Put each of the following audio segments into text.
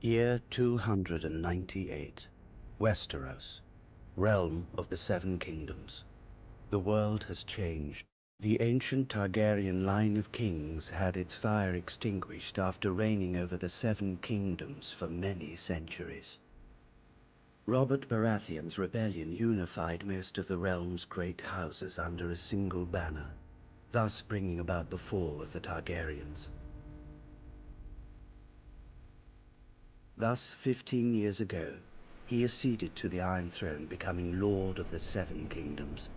Year 298. Westeros, realm of the Seven Kingdoms. The world has changed. The ancient Targaryen line of kings had its fire extinguished after reigning over the Seven Kingdoms for many centuries. Robert Baratheon's rebellion unified most of the realm's great houses under a single banner, thus bringing about the fall of the Targaryens. Thus, 15 years ago, he acceded to the Iron Throne, becoming Lord of the Seven Kingdoms.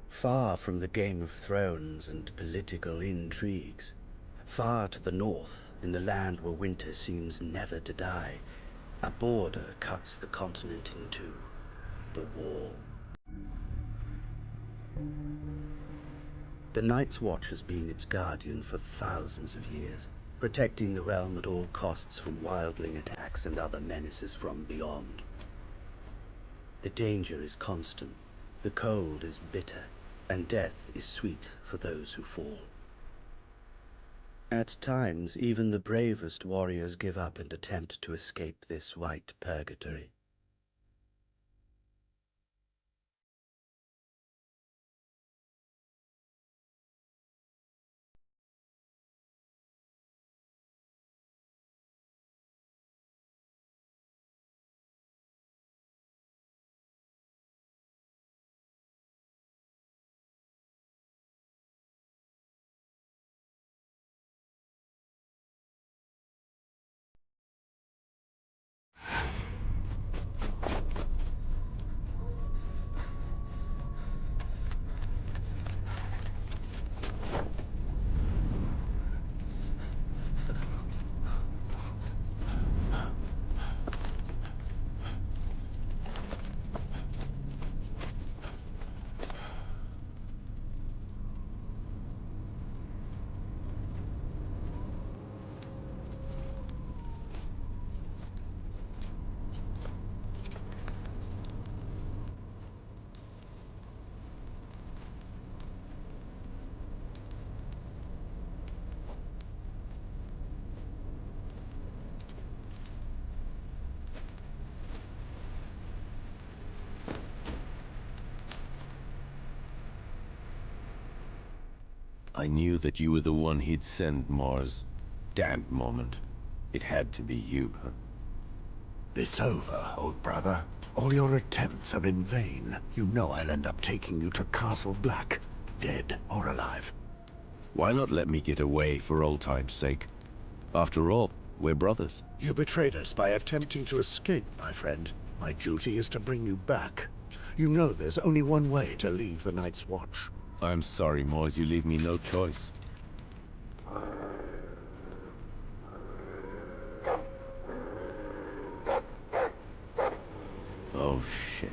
Far from the Game of Thrones and political intrigues, far to the north, in the land where winter seems never to die, a border cuts the continent in two, the Wall. The Night's Watch has been its guardian for thousands of years, protecting the realm at all costs from wildling attacks and other menaces from beyond. The danger is constant, the cold is bitter, and death is sweet for those who fall. At times, even the bravest warriors give up and attempt to escape this white purgatory. I knew that you were the one he'd send, Mars. Damned moment. It had to be you, huh? It's over, old brother. All your attempts are in vain. You know I'll end up taking you to Castle Black, dead or alive. Why not let me get away for old time's sake? After all, we're brothers. You betrayed us by attempting to escape, my friend. My duty is to bring you back. You know there's only one way to leave the Night's Watch. I'm sorry, Mars, you leave me no choice. Oh, shit.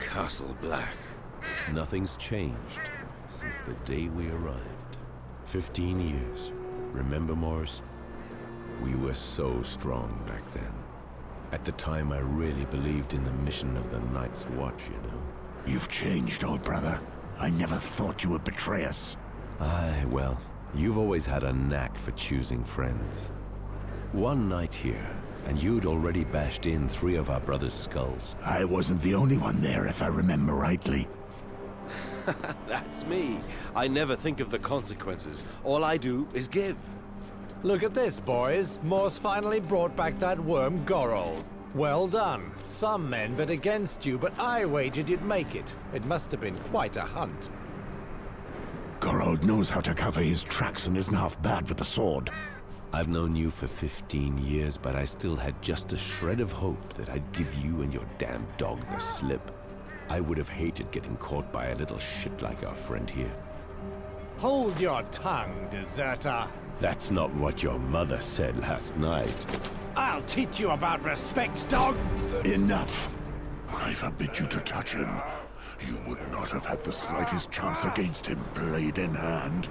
Castle Black. Nothing's changed since the day we arrived. 15 years. Remember, Mors? We were so strong back then. At the time, I really believed in the mission of the Night's Watch, you know. You've changed, old brother. I never thought you would betray us. Aye, well, you've always had a knack for choosing friends. One night here, and you'd already bashed in 3 of our brothers' skulls. I wasn't the only one there, if I remember rightly. That's me. I never think of the consequences. All I do is give. Look at this, boys. Morse finally brought back that worm Gorold. Well done. Some men bet against you, but I wagered you'd make it. It must have been quite a hunt. Gorold knows how to cover his tracks and isn't half bad with the sword. I've known you for 15 years, but I still had just a shred of hope that I'd give you and your damn dog the slip. I would have hated getting caught by a little shit like our friend here. Hold your tongue, deserter. That's not what your mother said last night. I'll teach you about respect, dog! Enough! I forbid you to touch him. You would not have had the slightest chance against him, blade in hand.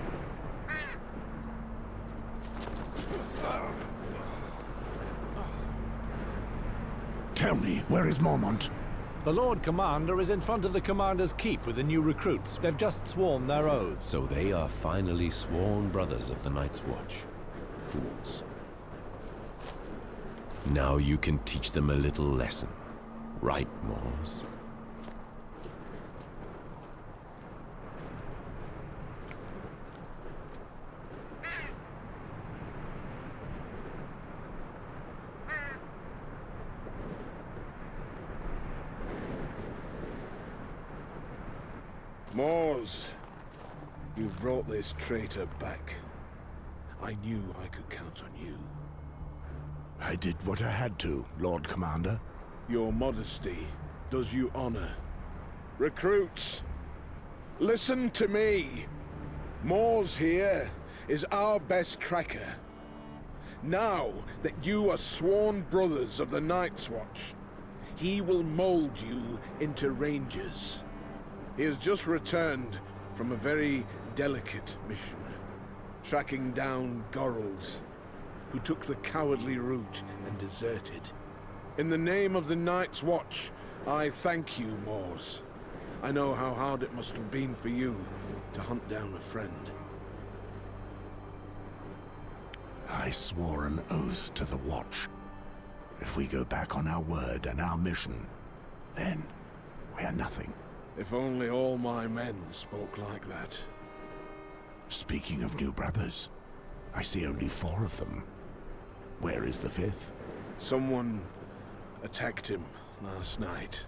Tell me, where is Mormont? The Lord Commander is in front of the Commander's Keep with the new recruits. They've just sworn their oaths. So they are finally sworn brothers of the Night's Watch. Fools. Now you can teach them a little lesson. Right, Mors? Mors, you brought this traitor back. I knew I could count on you. I did what I had to, Lord Commander. Your modesty does you honor. Recruits, listen to me. Mors here is our best tracker. Now that you are sworn brothers of the Night's Watch, he will mold you into rangers. He has just returned from a very delicate mission, tracking down Gorolds, who took the cowardly route and deserted. In the name of the Night's Watch, I thank you, Mors. I know how hard it must have been for you to hunt down a friend. I swore an oath to the Watch. If we go back on our word and our mission, then we are nothing. If only all my men spoke like that. Speaking of new brothers, I see only 4 of them. Where is the 5th? Someone attacked him last night.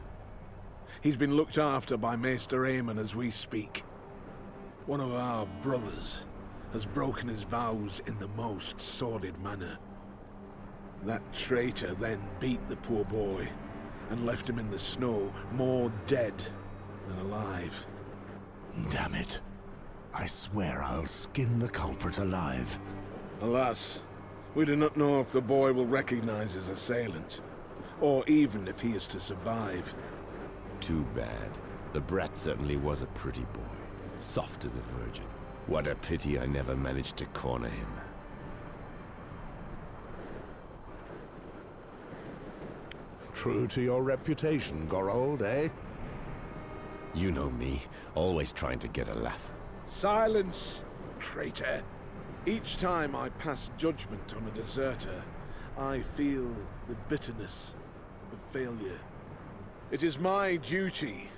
He's been looked after by Maester Aemon as we speak. One of our brothers has broken his vows in the most sordid manner. That traitor then beat the poor boy and left him in the snow, more dead than alive. Damn it. I swear I'll skin the culprit alive. Alas, we do not know if the boy will recognize his assailant, or even if he is to survive. Too bad. The brat certainly was a pretty boy. Soft as a virgin. What a pity I never managed to corner him. True to your reputation, Gorold, eh? You know me, always trying to get a laugh. Silence, traitor! Each time I pass judgment on a deserter, I feel the bitterness of failure. It is my duty,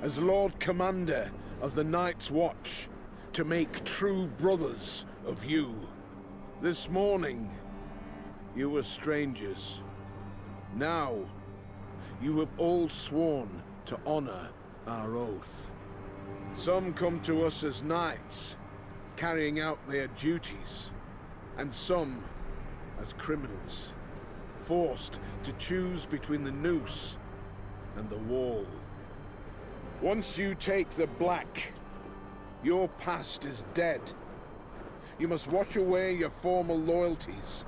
as Lord Commander of the Night's Watch, to make true brothers of you. This morning, you were strangers. Now, you have all sworn to honor our oath. Some come to us as knights, carrying out their duties, and some as criminals, forced to choose between the noose and the wall. Once you take the black, your past is dead. You must wash away your former loyalties,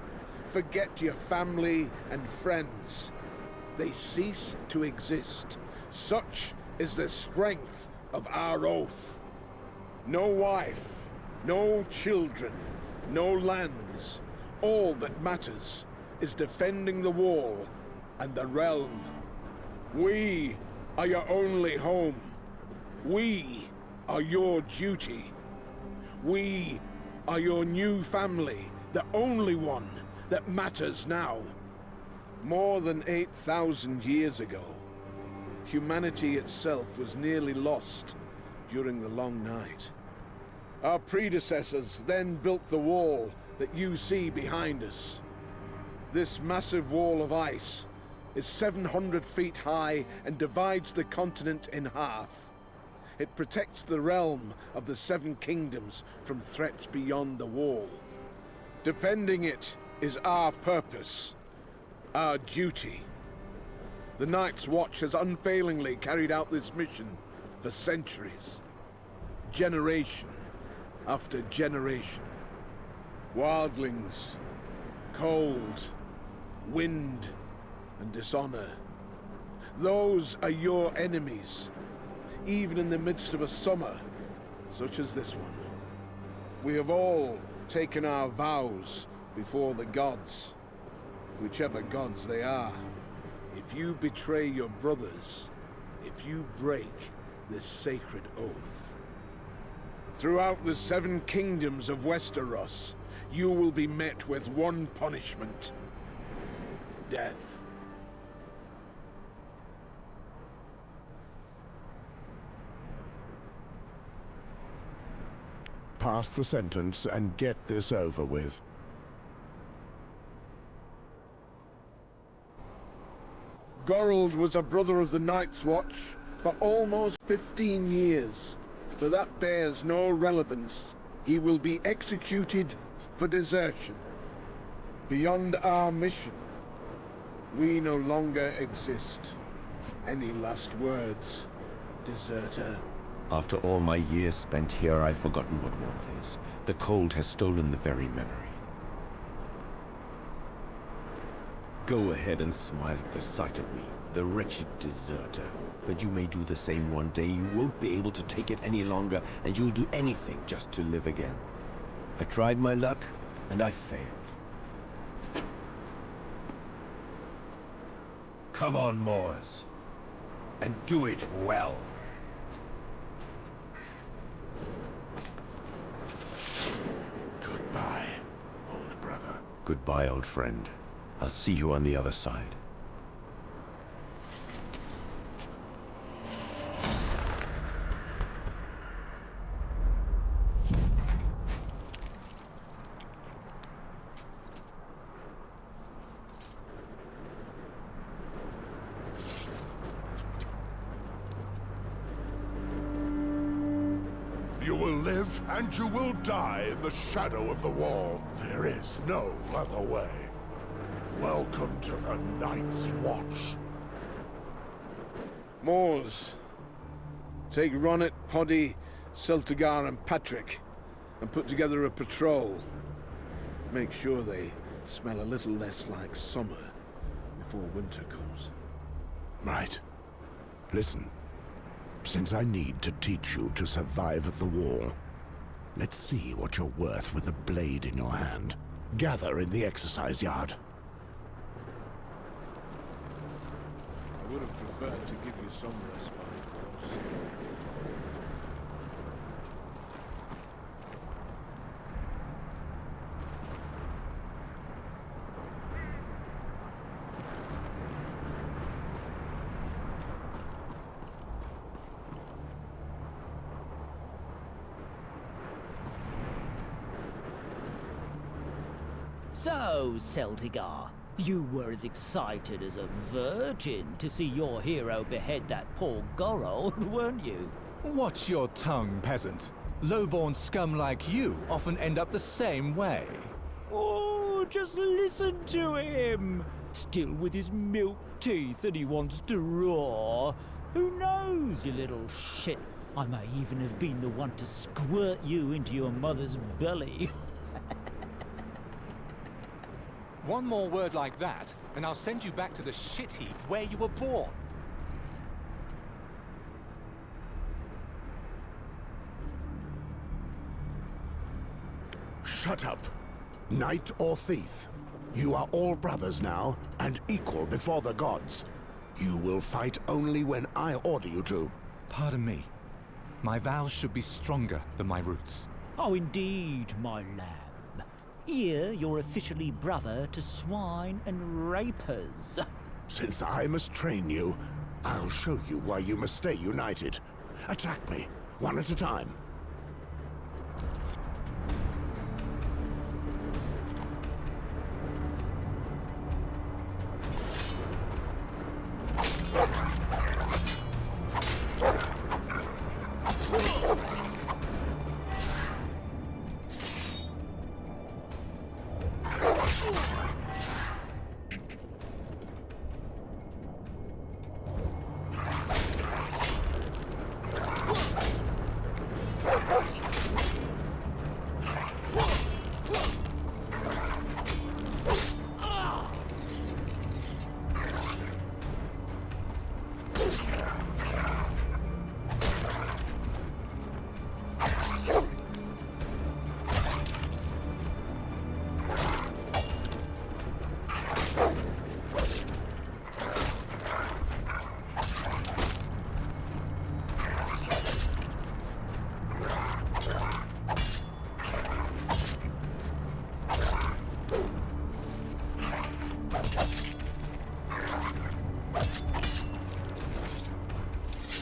forget your family and friends. They cease to exist Such is the strength of our oath. No wife, no children, no lands. All that matters is defending the wall and the realm. We are your only home. We are your duty. We are your new family, the only one that matters now. More than 8,000 years ago, humanity itself was nearly lost during the Long Night. Our predecessors then built the wall that you see behind us. This massive wall of ice is 700 feet high and divides the continent in half. It protects the realm of the Seven Kingdoms from threats beyond the wall. Defending it is our purpose, our duty. The Night's Watch has unfailingly carried out this mission for centuries, generation after generation. Wildlings, cold, wind, and dishonor. Those are your enemies, even in the midst of a summer such as this one. We have all taken our vows before the gods, whichever gods they are. If you betray your brothers, if you break this sacred oath, throughout the Seven Kingdoms of Westeros, you will be met with one punishment: death. Pass the sentence and get this over with. Gorold was a brother of the Night's Watch for almost 15 years, but that bears no relevance. He will be executed for desertion. Beyond our mission, we no longer exist. Any last words, deserter? After all my years spent here, I've forgotten what warmth is. The cold has stolen the very memory. Go ahead and smile at the sight of me, the wretched deserter. But you may do the same one day. You won't be able to take it any longer, and you'll do anything just to live again. I tried my luck, and I failed. Come on, Moors, and do it well. Goodbye, old brother. Goodbye, old friend. I'll see you on the other side. You will live and you will die in the shadow of the wall. There is no other way. Welcome to the Night's Watch. Moors, take Ronnet, Poddy, Celtigar and Patrick and put together a patrol. Make sure they smell a little less like summer before winter comes. Right. Listen. Since I need to teach you to survive at the wall, let's see what you're worth with a blade in your hand. Gather in the exercise yard. I would have preferred to give you some respite, of course. So, Celtigar, you were as excited as a virgin to see your hero behead that poor Gorold, weren't you? Watch your tongue, peasant. Low-born scum like you often end up the same way. Oh, just listen to him! Still with his milk teeth and he wants to roar. Who knows, you little shit? I may even have been the one to squirt you into your mother's belly. One more word like that, and I'll send you back to the shit heap where you were born. Shut up. Knight or thief, you are all brothers now, and equal before the gods. You will fight only when I order you to. Pardon me. My vows should be stronger than my roots. Oh, indeed, my lamb. Here you're officially brother to swine and rapers. Since I must train you, I'll show you why you must stay united. Attack me, one at a time.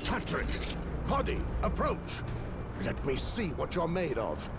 Patrick! Poddy, approach! Let me see what you're made of.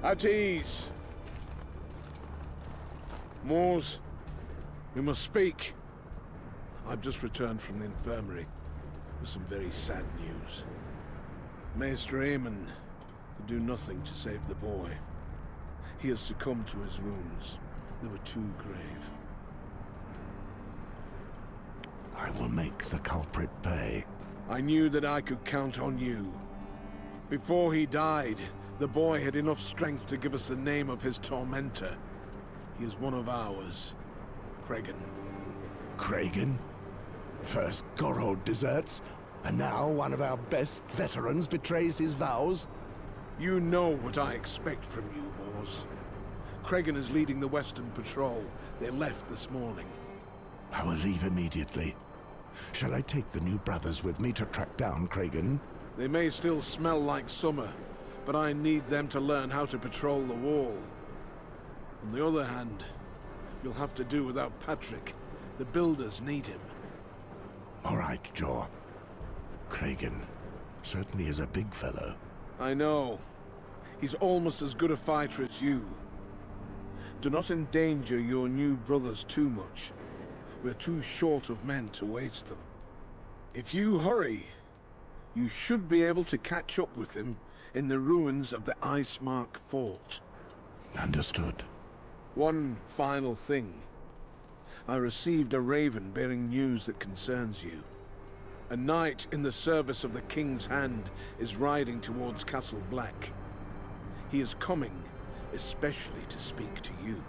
At ease. Moors, we must speak. I've just returned from the infirmary with some very sad news. Maester Aemon could do nothing to save the boy. He has succumbed to his wounds. They were too grave. I will make the culprit pay. I knew that I could count on you. Before he died, the boy had enough strength to give us the name of his tormentor. He is one of ours, Cregan. Cregan? First Gorold deserts, and now one of our best veterans betrays his vows? You know what I expect from you, Moors. Cregan is leading the Western Patrol. They left this morning. I will leave immediately. Shall I take the new brothers with me to track down Cregan? They may still smell like summer, but I need them to learn how to patrol the wall. On the other hand, you'll have to do without Patrick. The builders need him. All right, Jor. Cregan certainly is a big fellow. I know. He's almost as good a fighter as you. Do not endanger your new brothers too much. We're too short of men to waste them. If you hurry, you should be able to catch up with him in the ruins of the Icemark Fort. Understood. One final thing. I received a raven bearing news that concerns you. A knight in the service of the King's Hand is riding towards Castle Black. He is coming, especially to speak to you.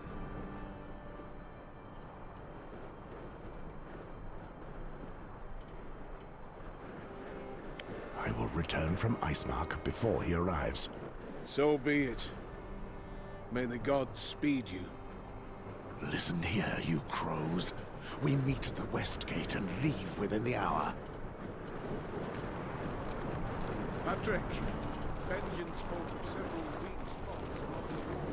I will return from Icemark before he arrives. So be it. May the gods speed you. Listen here, you crows. We meet at the West Gate and leave within the hour. Patrick, vengeance spoke of several weak spots along the wall.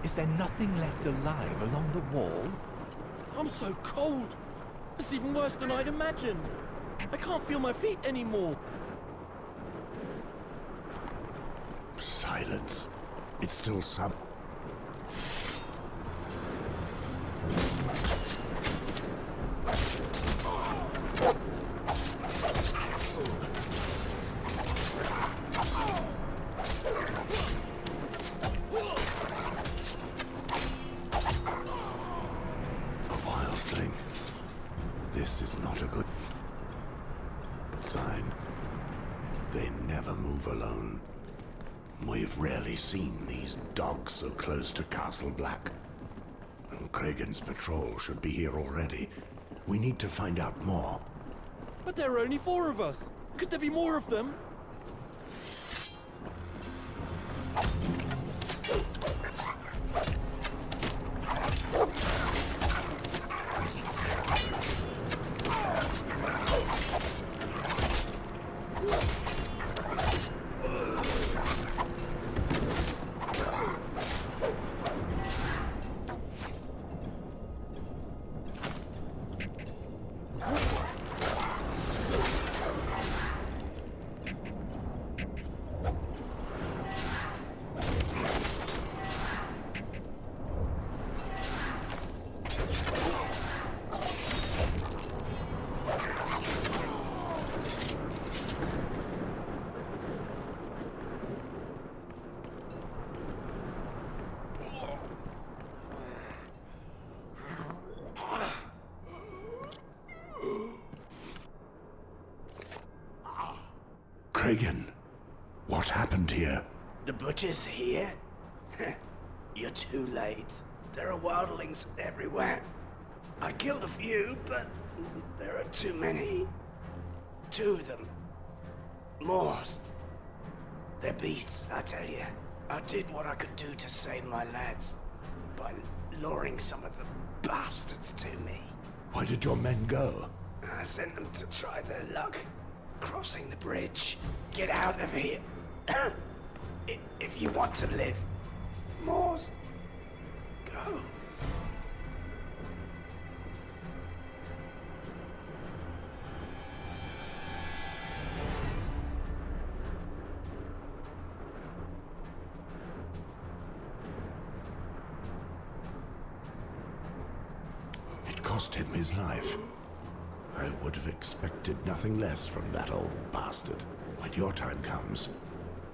Is there nothing left alive along the wall? I'm so cold. It's even worse than I'd imagined. I can't feel my feet anymore. Silence. It's still some... This is not a good sign. They never move alone. We've rarely seen these dogs so close to Castle Black. And Kragan's patrol should be here already. We need to find out more. But there are only 4 of us. Could there be more of them? Kragan, what happened here? The butcher's here? You're too late. There are wildlings everywhere. I killed a few, but there are too many. 2 of them. Moors. They're beasts, I tell you. I did what I could do to save my lads by luring some of the bastards to me. Why did your men go? I sent them to try their luck. Crossing the bridge. Get out of here. If you want to live. Moors. Go. It cost him his life. I would have expected nothing less from that old bastard. When your time comes,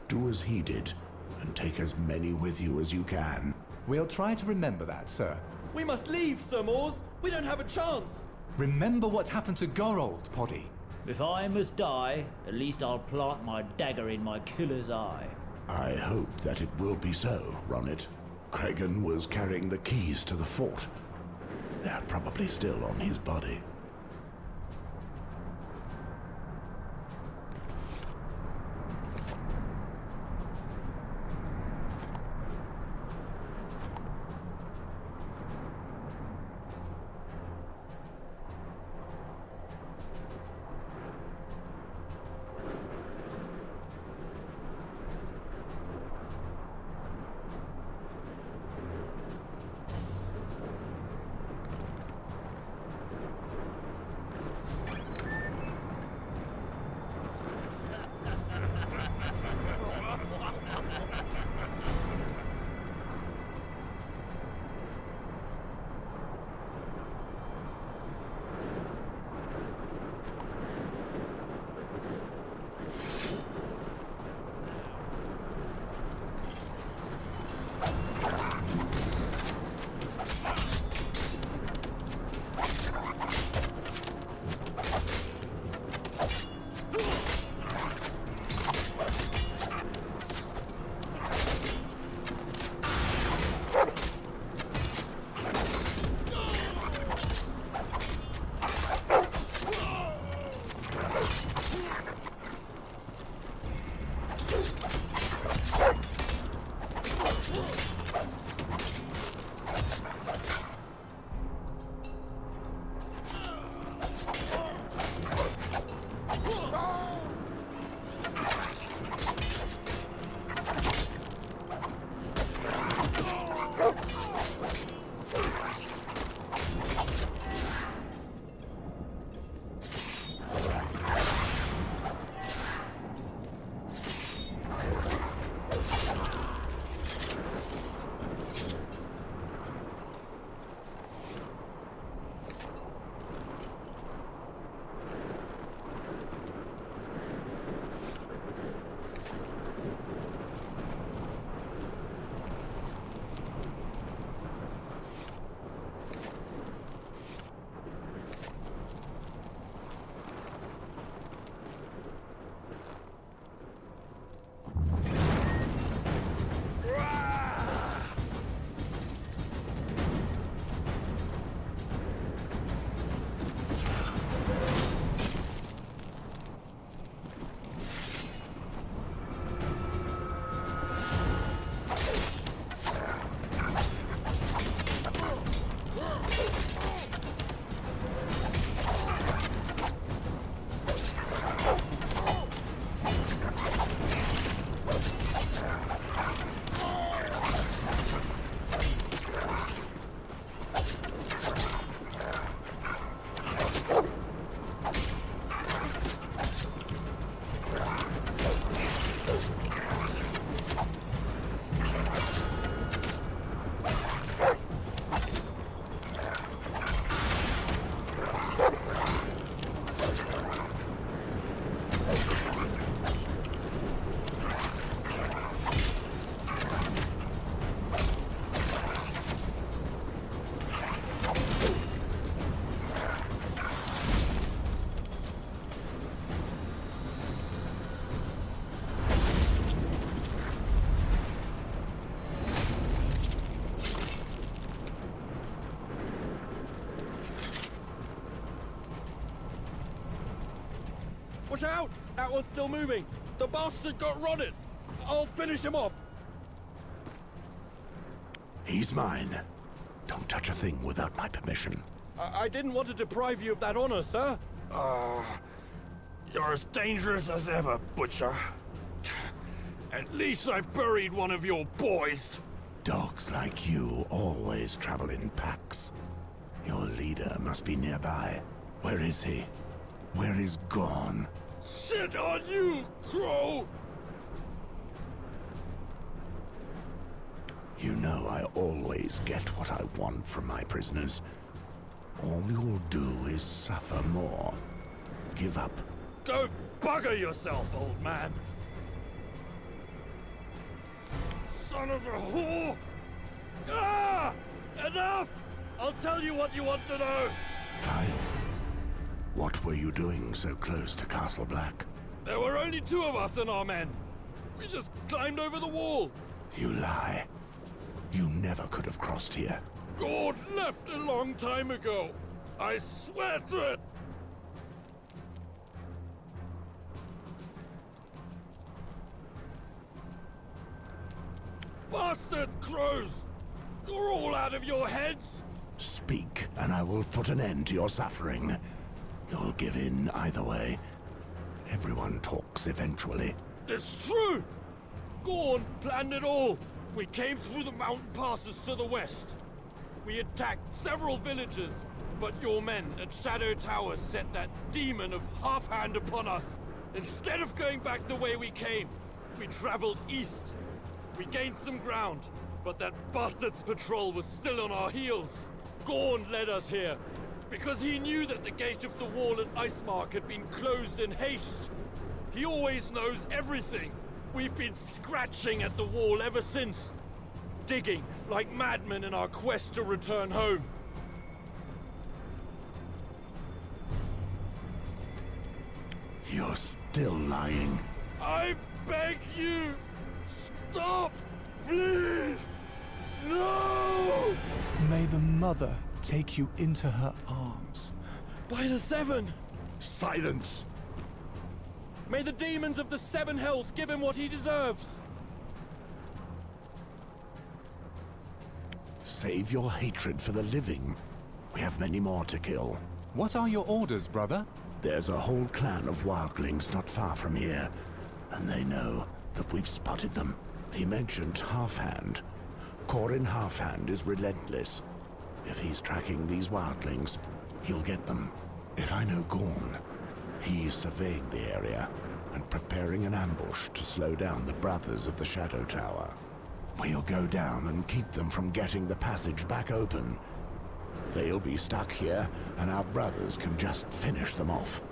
do as he did, and take as many with you as you can. We'll try to remember that, sir. We must leave, Sir Mors. We don't have a chance. Remember what happened to Gorold, Poddy. If I must die, at least I'll plant my dagger in my killer's eye. I hope that it will be so, Ronnet. Kragan was carrying the keys to the fort. They're probably still on his body. Watch out! That one's still moving. The bastard got rotted. I'll finish him off. He's mine. Don't touch a thing without my permission. I didn't want to deprive you of that honor, sir. You're as dangerous as ever, Butcher. At least I buried one of your boys. Dogs like you always travel in packs. Your leader must be nearby. Where is he? Where is Gorn? Shit on you, Crow! You know I always get what I want from my prisoners. All you'll do is suffer more. Give up. Go bugger yourself, old man! Son of a whore! Ah! Enough! I'll tell you what you want to know! Fine. What were you doing so close to Castle Black? There were only 2 of us and our men. We just climbed over the wall. You lie. You never could have crossed here. God left a long time ago. I swear to it! Bastard crows! You're all out of your heads! Speak, and I will put an end to your suffering. You'll give in either way. Everyone talks eventually. It's true! Gorn planned it all! We came through the mountain passes to the west. We attacked several villages, but your men at Shadow Tower set that demon of Half-Hand upon us. Instead of going back the way we came, we traveled east. We gained some ground, but that bastard's patrol was still on our heels. Gorn led us here, because he knew that the gate of the wall at Icemark had been closed in haste. He always knows everything. We've been scratching at the wall ever since, digging like madmen in our quest to return home. You're still lying. I beg you, stop, please! No! May the Mother take you into her arms. By the 7! Silence! May the demons of the 7 hells give him what he deserves! Save your hatred for the living. We have many more to kill. What are your orders, brother? There's a whole clan of wildlings not far from here, and they know that we've spotted them. He mentioned Half-Hand. Corin Half-Hand is relentless. If he's tracking these wildlings, he'll get them. If I know Gorn, he's surveying the area and preparing an ambush to slow down the Brothers of the Shadow Tower. We'll go down and keep them from getting the passage back open. They'll be stuck here, and our brothers can just finish them off.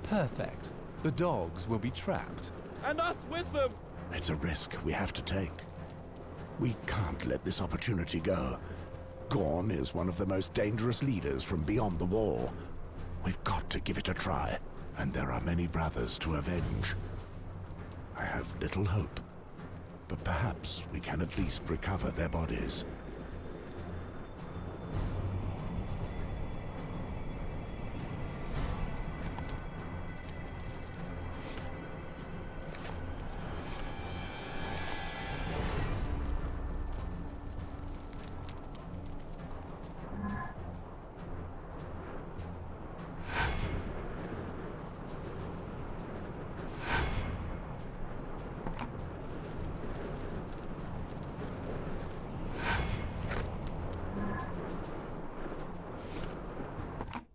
Perfect. The dogs will be trapped. And us with them! It's a risk we have to take. We can't let this opportunity go. Gorn is one of the most dangerous leaders from beyond the wall. We've got to give it a try, and there are many brothers to avenge. I have little hope, but perhaps we can at least recover their bodies.